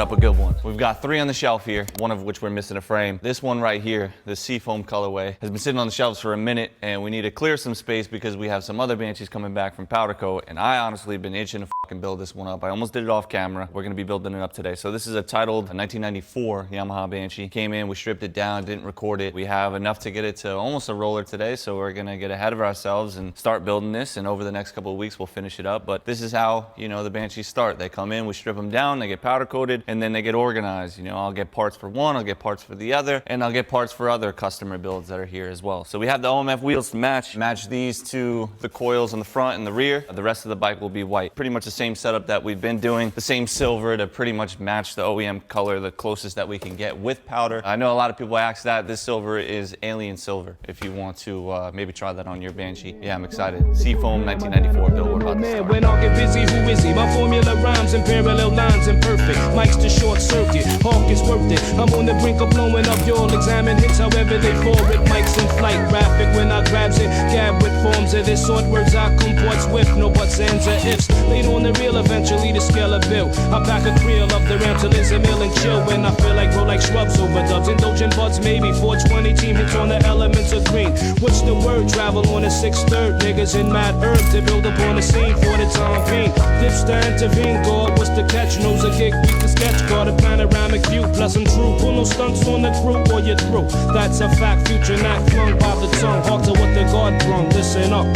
up a good one. We've got 3 on the shelf here, one of which we're missing a frame. This one right here, the seafoam colorway, has been sitting on the shelves for a minute, and we need to clear some space because we have some other Banshees coming back from powder coat, and I honestly been itching to fucking build this one up. I almost did it off camera. We're gonna be building it up today. So this is a titled 1994 Yamaha Banshee. Came in, we stripped it down, didn't record it. We have enough to get it to almost a roller today, so we're gonna get ahead of ourselves and start building this, and over the next couple of weeks we'll finish it up. But this is how, you know, the Banshees start. They come in, we strip them down, they get powder coated, and then they get organized. You know, I'll get parts for one, I'll get parts for the other, and I'll get parts for other customer builds that are here as well. So we have the OMF wheels to match these to the coils on the front and the rear. The rest of the bike will be white. Pretty much the same setup that we've been doing, the same silver to pretty much match the OEM color, the closest that we can get with powder. I know a lot of people ask that. This silver is alien silver. If you want to maybe try that on your Banshee. Yeah, I'm excited. Seafoam 1994 build. We're about to start. When I get busy, who is he? My formula rhymes and parallel lines imperfect. Mike's the short circuit. Hawk is worth it. I'm on the brink of blowing up. You'll examine hits however they fall with Mike's in flight. Graphic when I grabs it. Gab with forms of this sort. Words I comport swift. No buts, ands, or ifs. Laid on the reel, eventually the scale of bill. I pack a creel of the ramp till it's a mill and chill. When I feel like grow like shrubs over dubs. Indulgent buds maybe. 420 team hits on the elements of green. What's the word? Travel on a 6/3. Niggas in mad herb to build up on the scene for the time being. Dips to intervene. God, what's the catch? Knows a gig week to sketch. Got a panoramic view. Plus I'm true. Pull no stunts on the crew or you're through. That's a fact. Future not flung by the tongue. Hark to what the God brung. Listen up.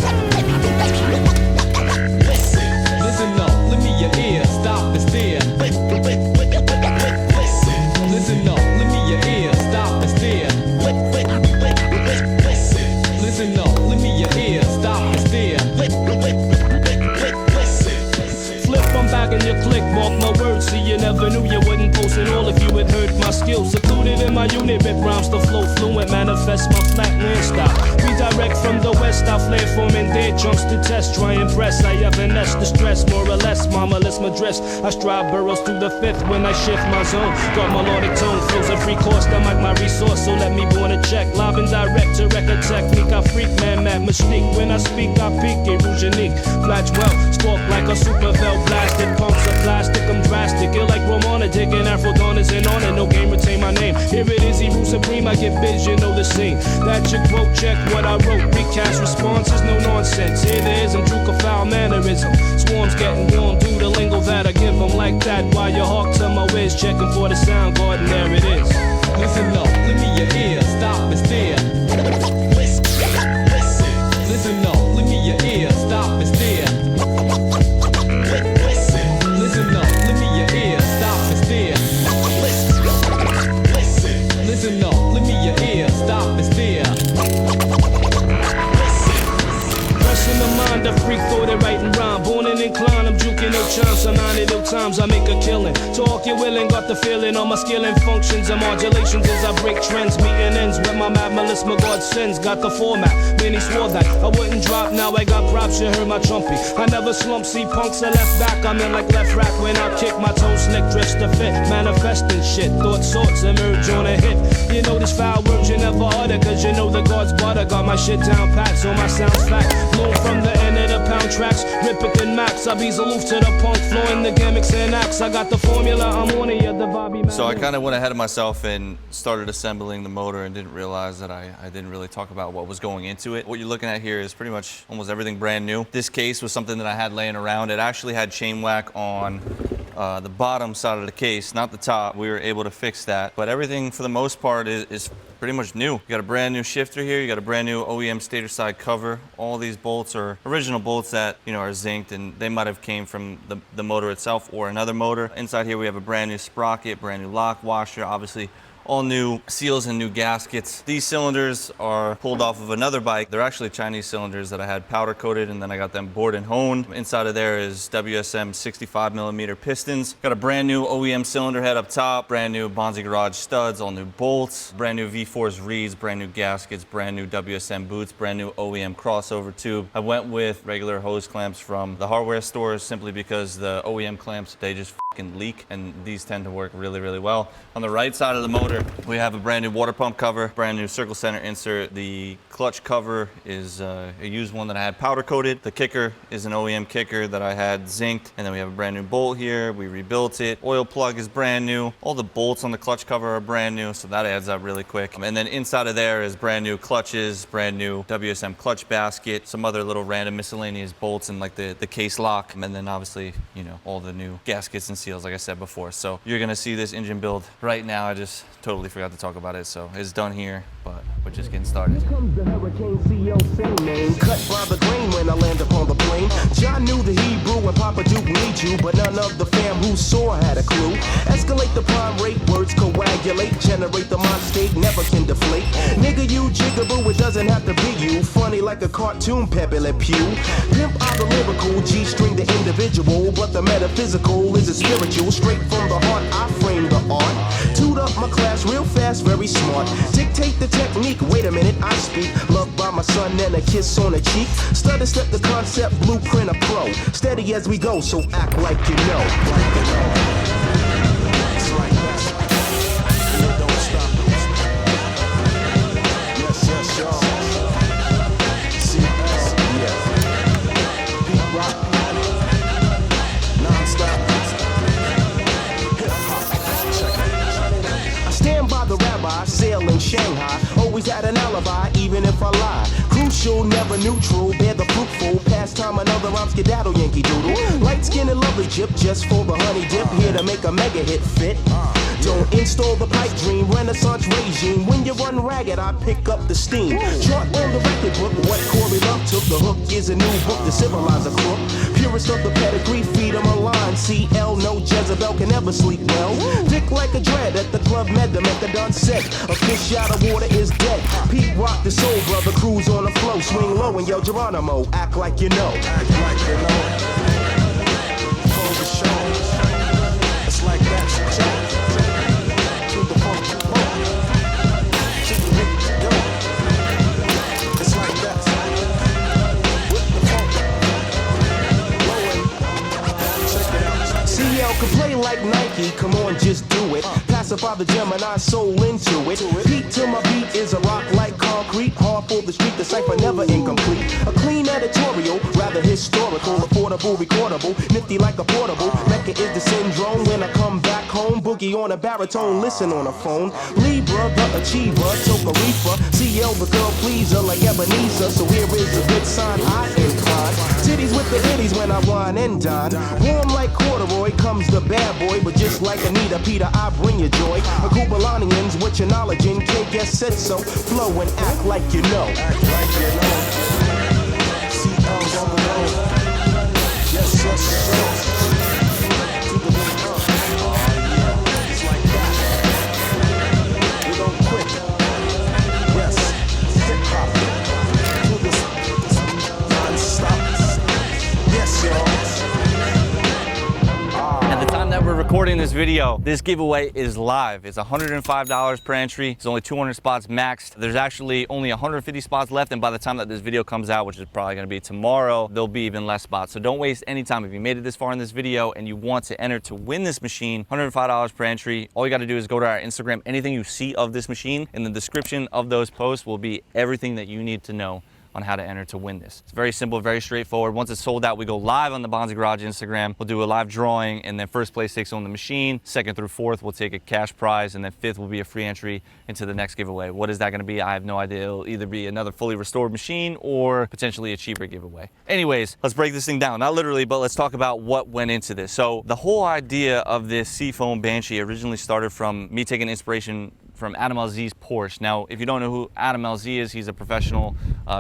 Listen up, lend me your ear, stop and stare. Listen up, lend me your ear, stop and stare. Listen up, lend me your ear, stop and stare. Flip, I'm back in your click, mark my words. See, you never knew you wouldn't post it all if you had heard my skills. Secluded in my unit, rip rhymes to flow fluent, manifest my flatland style. Redirect from the west, I flare forming dead chunks to test, try and press. I have an the stress, more or less, mama, let's my dress. I strive burrows through the 5th when I shift my zone. Got melodic tone, flows a free course, that mic my resource, so let me go on a check. Live and direct to record technique, I freak, man, mad mystique. When I speak, I peak, it rouge unique. Flash well, stalk like a super vel blasted. Punks of plastic, I'm drastic. Ill like Romana, taking Afro Donners and on it. No game, retain my name. Here it is, he rules supreme, I get biz, you know the scene. That chick quote, check what I wrote. Recast responses, no nonsense. Here there is, I'm juke a foul mannerism. Swarms getting warm, do the lingo that I give them like that. While you hawk to my ways, checking for the sound garden, there it is. Listen up, lend me your ear, stop and stare. Listen up, lend me your ear, stop and stare. Listen up, lend me your ear, stop and stare. Listen up, lend me your ear, stop and stare. In the mind, a freak thought it right and rhyme. Born and inclined, I'm juking no chance. So 90 ill times, I make a killing. Talk you willing, got the feeling. All my skill and functions and modulations as I break trends. Meeting ends with my mad malice, my God sends. Got the format, many swore that I wouldn't drop. Now I got props, you heard my trumpy. I never slump, see punks are left back. I'm in like left rack when I kick my toe slick, drifts to fit. Manifesting shit, thought sorts emerge on a hit. You know this foul words you never utter, cause you know the God's butter. Got my shit down pat, so my sound's fat. Blown from the end of the pound tracks, rip it and max. I bees aloof to the punk, flowing the gimmicks and acts. I got the formula, I'm on it, the Bobby Man. So I kind of went ahead of myself and started assembling the motor and didn't realize that I didn't really talk about what was going into it. What you're looking at here is pretty much almost everything brand new. This case was something that I had laying around. It actually had chain whack on the bottom side of the case, not the top. We were able to fix that, but everything for the most part is pretty much new. You got a brand new shifter here, you got a brand new OEM stator side cover. All these bolts are original bolts that, you know, are zinced, and they might have came from the motor itself or another motor. Inside here we have a brand new sprocket, brand new lock washer, obviously all new seals and new gaskets. These cylinders are pulled off of another bike. They're actually Chinese cylinders that I had powder coated, and then I got them bored and honed. Inside of there is WSM 65mm pistons. Got a brand new OEM cylinder head up top, brand new Bonzi garage studs, all new bolts, brand new V-Force reeds, brand new gaskets, brand new WSM boots, brand new OEM crossover tube. I went with regular hose clamps from the hardware stores simply because the OEM clamps, they just can leak, and these tend to work really, really well. On the right side of the motor, we have a brand new water pump cover, brand new circle center insert. The clutch cover is a used one that I had powder coated. The kicker is an OEM kicker that I had zinced, and then we have a brand new bolt here. We rebuilt it. Oil plug is brand new. All the bolts on the clutch cover are brand new, so that adds up really quick. And then inside of there is brand new clutches, brand new WSM clutch basket, some other little random miscellaneous bolts and like the case lock, and then obviously, you know, all the new gaskets and seals like I said before. So you're gonna see this engine build right now. I just totally forgot to talk about it, so it's done here, but we're just getting started. Here comes the Hurricane CO, same name. Cut by the grain when I land upon the plane. John knew the Hebrew and Papa Duke need you, but none of the fam who saw had a clue. Escalate the prime rate, words coagulate, generate the mind state, never can deflate. Nigga, you jigaboo, it doesn't have to be you. Funny like a cartoon, Pepe Le Pew. Pimp out the lyrical, G-string the individual, but the metaphysical is a spiritual. Straight from the heart, I frame the art. Toot up my class real fast, very smart. Dictate the technique, wait a minute, I speak. Loved by my son and a kiss on the cheek. Stutter step the concept, blueprint a pro. Steady as we go, so act like you know. Like you know. It's like that. You don't stop. Yes, yes, y'all. CS, yeah. Beat rock. Non-stop. I stand by the rabbi, sail in Shanghai. Always had an alibi, even if I lie. Crucial, never neutral, bear the fruitful. Pastime, another rhyme skedaddle, Yankee Doodle. Light skin and lovely chip, just for the honey dip. Here to make a mega hit fit. Don't install the pipe dream, Renaissance regime. When you run ragged, I pick up the steam. Chart on the record book, what Corey Love took. The hook is a new book to civilize a crook. Purest of the pedigree, feed him a line. CL, no Jezebel can ever sleep well. Dick like a dread at the club med, the methadone set. A fish out of water is dead. Pete Rock, the soul brother, cruise on the flow. Swing low and yell Geronimo, act like you know. Act like you know. Hold the show. It's like that, to the funk, go. It's like that. With the funk, blowing. Check it out. CL can play like Nike, come on, just do it. Pacify the Gemini soul into it. Beat to my beat is a rock like concrete. Hard for the street, the cipher never incomplete. A clean editorial, rather historical. Affordable, recordable, nifty like a portable. Mecca is the syndrome when I come back home. Boogie on a baritone, listen on a phone. Libra, the achiever, Toka Reaper. CL, the girl pleaser like Ebenezer. So here is a good sign, I incline. Titties with the itties when I wine and dine. Warm like corduroy comes the bad boy. But just like Anita, Peter, I bring you joy. A Kubalanians, what your knowledge in? Can't guess said so. Flow and act like you know. Act like you know. CL's on the road. Yes, yes, yes. To the oh yeah, it's like that. We don't quit. Yes, hip hop. To the non-stop. Yes, y'all. At the time that we're recording this video, this giveaway is live. It's $105 per entry. It's only 200 spots maxed. There's actually only 150 spots left, and by the time that this video comes out, which is probably gonna be tomorrow, there'll be even less spots. So don't waste any time. If you made it this far in this video and you want to enter to win this machine, $105 per entry, all you gotta do is go to our Instagram. Anything you see of this machine, in the description of those posts will be everything that you need to know on how to enter to win this. It's very simple, very straightforward. Once it's sold out, we go live on the Bonzi Garage Instagram. We'll do a live drawing, and then first place takes on the machine. Second through fourth, we'll take a cash prize, and then fifth will be a free entry into the next giveaway. What is that gonna be? I have no idea. It'll either be another fully restored machine or potentially a cheaper giveaway. Anyways, let's break this thing down. Not literally, but let's talk about what went into this. So the whole idea of this Seafoam Banshee originally started from me taking inspiration from Adam LZ's Porsche. Now, if you don't know who Adam LZ is, he's a professional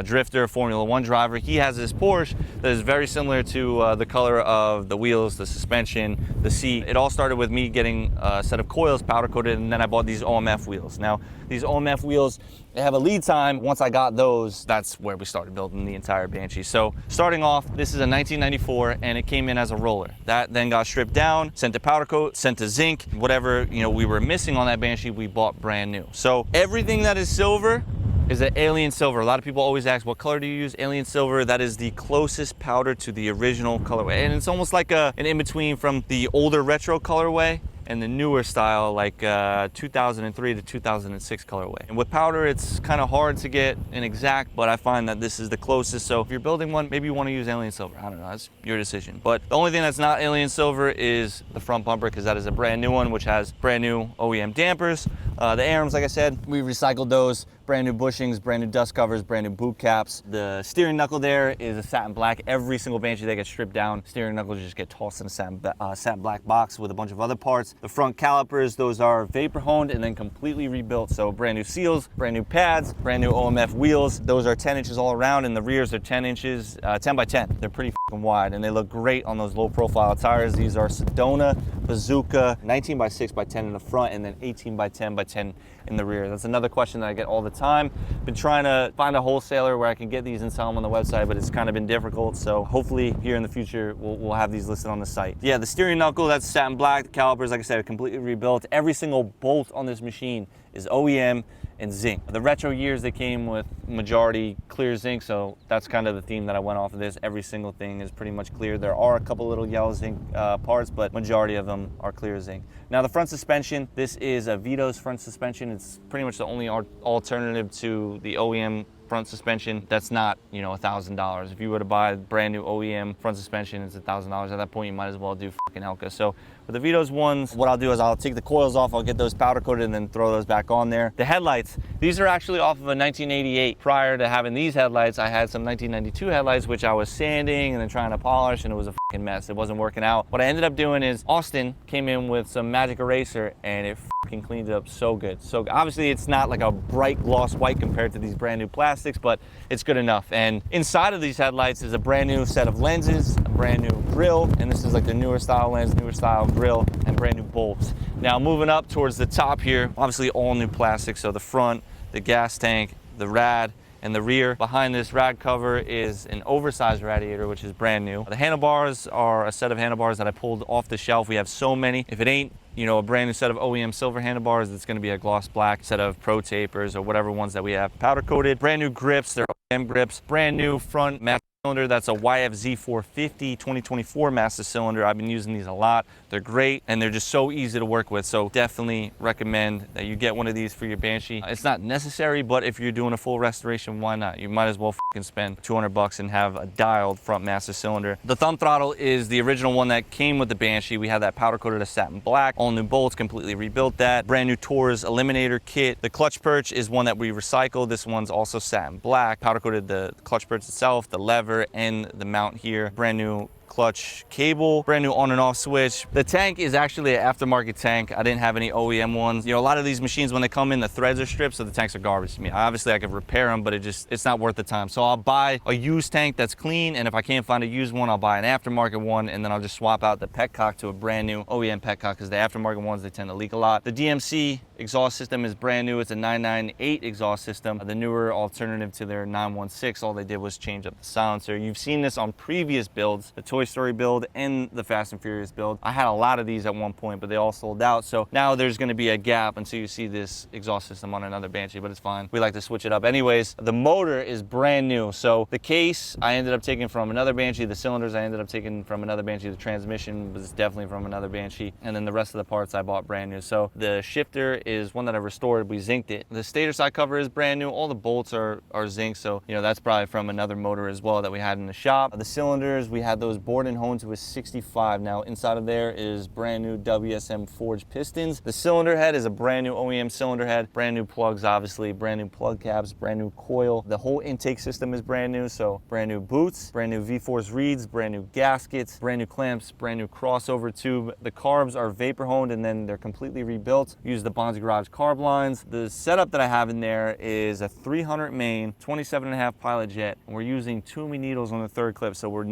drifter, Formula One driver. He has this Porsche that is very similar to the color of the wheels, the suspension, the seat. It all started with me getting a set of coils powder coated, and then I bought these OMF wheels. Now, these OMF wheels, they have a lead time. Once I got those, that's where we started building the entire Banshee. So starting off, this is a 1994, and it came in as a roller. That then got stripped down, sent to powder coat, sent to zinc. Whatever we were missing on that Banshee, we bought brand new. So everything that is silver is an Alien Silver. A lot of people always ask, what color do you use? Alien Silver, that is the closest powder to the original colorway. And it's almost like an in-between from the older retro colorway and the newer style, like 2003 to 2006 colorway. And with powder, it's kind of hard to get an exact, but I find that this is the closest. So if you're building one, maybe you want to use Alien Silver. I don't know, that's your decision. But the only thing that's not Alien Silver is the front bumper, because that is a brand new one, which has brand new OEM dampers. The arms, like I said, we recycled those. Brand new bushings, brand new dust covers, brand new boot caps. The steering knuckle there is a satin black. Every single Banshee that gets stripped down, steering knuckles just get tossed in a satin black box with a bunch of other parts. The front calipers, those are vapor honed and then completely rebuilt. So brand new seals, brand new pads, brand new OMF wheels. Those are 10 inches all around, and the rears are 10 inches, 10 by 10. They're pretty fucking wide, and they look great on those low profile tires. These are Sedona Bazooka, 19 by 6 by 10 in the front, and then 18 by 10 by 10 in the rear. That's another question that I get all the time. Been trying to find a wholesaler where I can get these and sell them on the website, but it's kind of been difficult. So hopefully here in the future, we'll have these listed on the site. Yeah, the steering knuckle, that's satin black. The calipers, like I said, are completely rebuilt. Every single bolt on this machine is OEM and zinc. The retro years, they came with majority clear zinc, so that's kind of the theme that I went off of this. Every single thing is pretty much clear. There are a couple little yellow zinc parts, but majority of them are clear zinc. Now the front suspension, this is a Vito's front suspension. It's pretty much the only alternative to the OEM front suspension that's not, you know, $1,000. If you were to buy a brand new OEM front suspension, it's $1,000. At that point, you might as well do fucking Elka. So with the Vito's ones, what I'll do is I'll take the coils off, I'll get those powder coated and then throw those back on there. The headlights, these are actually off of a 1988. Prior to having these headlights, I had some 1992 headlights, which I was sanding and then trying to polish, and it was a fucking mess. It wasn't working out. What I ended up doing is Austin came in with some magic eraser and it fucking cleaned it up so good. So obviously it's not like a bright gloss white compared to these brand new plastics, but it's good enough. And inside of these headlights is a brand new set of lenses, a brand new grill, and this is like the newer style lens, newer style grill, and brand new bolts. Now moving up towards the top here, obviously all new plastic. So the front, the gas tank, the rad, and the rear. Behind this rad cover is an oversized radiator, which is brand new. The handlebars are a set of handlebars that I pulled off the shelf. We have so many. If it ain't, you know, a brand new set of OEM silver handlebars, it's gonna be a gloss black set of pro tapers or whatever ones that we have powder coated. Brand new grips, they're OEM grips. Brand new front master cylinder, that's a YFZ 450 2024 master cylinder. I've been using these a lot. They're great and they're just so easy to work with. So definitely recommend that you get one of these for your Banshee. It's not necessary, but if you're doing a full restoration, why not? You might as well fucking spend 200 bucks and have a dialed front master cylinder. The thumb throttle is the original one that came with the Banshee. We have that powder coated as satin black. All new bolts, completely rebuilt that. Brand new Torres eliminator kit. The clutch perch is one that we recycled. This one's also satin black. Powder coated the clutch perch itself, the lever, and the mount here. Brand new clutch cable, brand new on and off switch. The tank is actually an aftermarket tank. I didn't have any OEM ones. You know, a lot of these machines, when they come in, the threads are stripped, so the tanks are garbage to me. Obviously I could repair them, but it's not worth the time. So I'll buy a used tank that's clean, and if I can't find a used one, I'll buy an aftermarket one, and then I'll just swap out the petcock to a brand new OEM petcock, because the aftermarket ones, they tend to leak a lot. The DMC exhaust system is brand new. It's a 998 exhaust system, the newer alternative to their 916. All they did was change up the silencer. You've seen this on previous builds, the Toy Story build and the Fast and Furious build. I had a lot of these at one point, but they all sold out. So now there's going to be a gap until you see this exhaust system on another Banshee, but it's fine. We like to switch it up. Anyways, the motor is brand new. So the case I ended up taking from another Banshee. The cylinders I ended up taking from another Banshee. The transmission was definitely from another Banshee. And then the rest of the parts I bought brand new. So the shifter is one that I restored. We zinced it. The stator side cover is brand new. All the bolts are zinc. So, you know, that's probably from another motor as well that we had in the shop. The cylinders, we had those bored and honed to a 65. Now inside of there is brand new WSM forged pistons. The cylinder head is a brand new OEM cylinder head. Brand new plugs, obviously. Brand new plug caps. Brand new coil. The whole intake system is brand new. So brand new boots. Brand new V-Force reeds. Brand new gaskets. Brand new clamps. Brand new crossover tube. The carbs are vapor honed and then they're completely rebuilt. Use the Bonzi Garage carb lines. The setup that I have in there is a 300 main, 27.5 pilot jet. And we're using Toomey needles on the third clip, so we're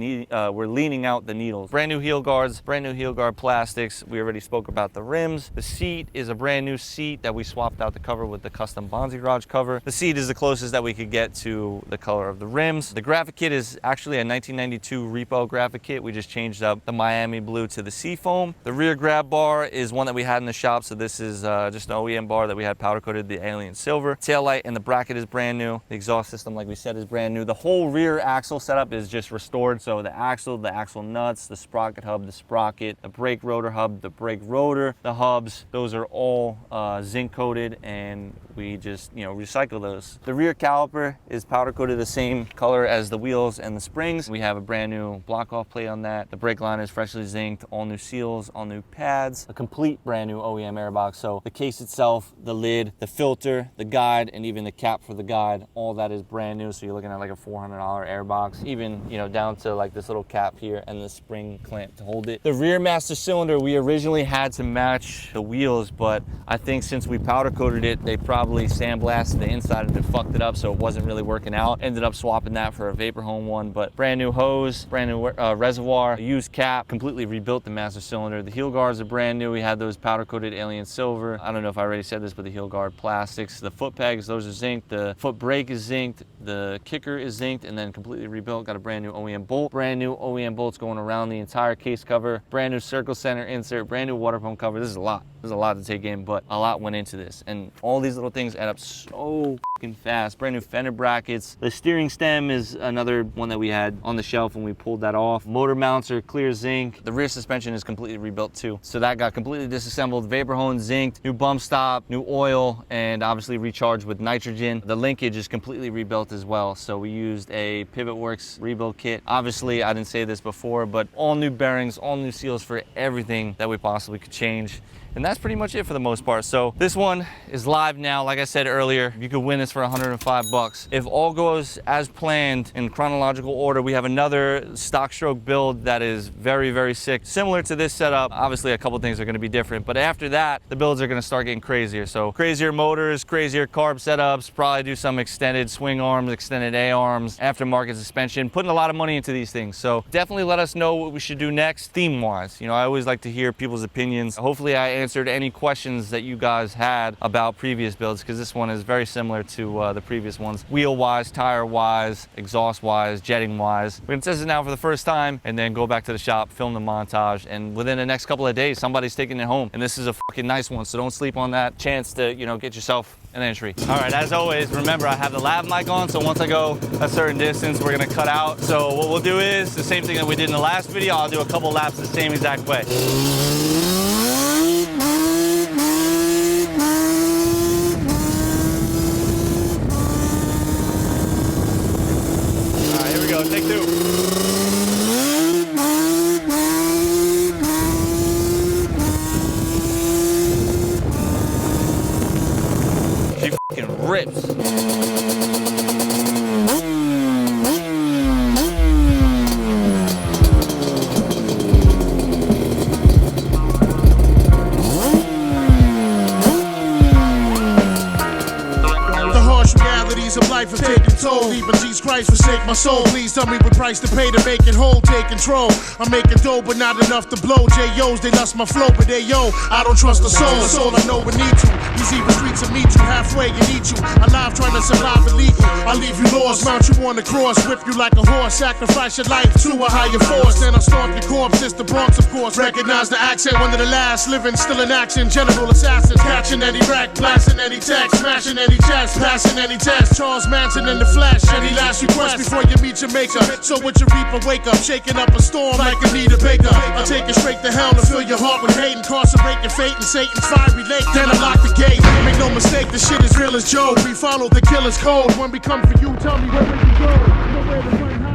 leaning out the needles. Brand new heel guards, brand new heel guard plastics. We already spoke about the rims. The seat is a brand new seat that we swapped out the cover with the custom Bonzi Garage cover. The seat is the closest that we could get to the color of the rims. The graphic kit is actually a 1992 repo graphic kit. We just changed up the Miami blue to the seafoam. The rear grab bar is one that we had in the shop, so this is just the OEM bar that we had powder coated the alien silver. Taillight and the bracket is brand new. The exhaust system, like we said, is brand new. The whole rear axle setup is just restored. So the axle nuts, the sprocket hub, the sprocket, the brake rotor hub, the brake rotor, the hubs, those are all zinc coated, and we just, you know, recycle those. The rear caliper is powder coated the same color as the wheels and the springs. We have a brand new block off plate on that. The brake line is freshly zinced, all new seals, all new pads, a complete brand new OEM airbox. So the case itself, the lid, the filter, the guide, and even the cap for the guide, all that is brand new. So you're looking at like a $400 airbox, even, you know, down to like this little cap here and the spring clamp to hold it. The rear master cylinder, we originally had to match the wheels, but I think since we powder coated it, they probably sandblasted the inside and it fucked it up, so it wasn't really working out. Ended up swapping that for a Vapor Home one, but brand new hose, brand new reservoir, used cap, completely rebuilt the master cylinder. The heel guards are brand new. We had those powder coated alien silver. I don't know if I already said this, but the heel guard plastics, the foot pegs, those are zinced. The foot brake is zinced. The kicker is zinced and then completely rebuilt. Got a brand new OEM bolt. Brand new OEM bolts going around the entire case cover. Brand new circle center insert. Brand new water pump cover. This is a lot. There's a lot to take in, but a lot went into this. And all these little things add up so fucking fast. Brand new fender brackets. The steering stem is another one that we had on the shelf when we pulled that off. Motor mounts are clear zinc. The rear suspension is completely rebuilt too. So that got completely disassembled. Vapor hone zinced, new bump stop, new oil, and obviously recharged with nitrogen. The linkage is completely rebuilt as well. So we used a Pivot Works rebuild kit. Obviously, I didn't say this before, but all new bearings, all new seals for everything that we possibly could change. And that's pretty much it for the most part. So this one is live now. Like I said earlier, you could win this for 105 bucks. If all goes as planned in chronological order, we have another stock stroke build that is very, very sick. Similar to this setup. Obviously a couple things are gonna be different, but after that, the builds are gonna start getting crazier. So crazier motors, crazier carb setups, probably do some extended swing arms, extended A-arms, aftermarket suspension, putting a lot of money into these things. So definitely let us know what we should do next theme-wise. You know, I always like to hear people's opinions. Hopefully I answered any questions that you guys had about previous builds, because this one is very similar to the previous ones, wheel wise, tire wise, exhaust wise, jetting wise. We're gonna test it now for the first time and then go back to the shop, film the montage, and within the next couple of days somebody's taking it home, and this is a fucking nice one, so don't sleep on that chance to, you know, get yourself an entry. All right, as always, remember I have the lav mic on, so once I go a certain distance we're gonna cut out. So what we'll do is the same thing that we did in the last video. I'll do a couple laps the same exact way. Take two. She fucking rips. Of life is taking toll, even Jesus Christ forsake my soul. Please tell me what price to pay to make it whole, take control. I'm making dough, but not enough to blow. J.O.'s, they lust my flow, but they yo, I don't trust the soul. The soul I know we need to. These evil streets will meet you halfway and eat you. Alive trying to survive illegal. I leave you lost, mount you on the cross, whip you like a horse, sacrifice your life to a higher force. Then I stomp your corpse, it's the Bronx of course. Recognize the accent, one of the last living, still in action. General assassin, catching any rack, blasting any text, smashing any chest, passing any test. Charles Manson in the flesh. Any last request before you meet your maker? So with your reaper, wake up, shaking up a storm like Anita Baker. I'll take it straight to hell to fill your heart with hate, incarcerate your fate in Satan's fiery lake. Then I lock the gate. Make no mistake, the shit is real as Joe. We follow the killer's code. When we come for you, tell me where we can go. Nowhere to run.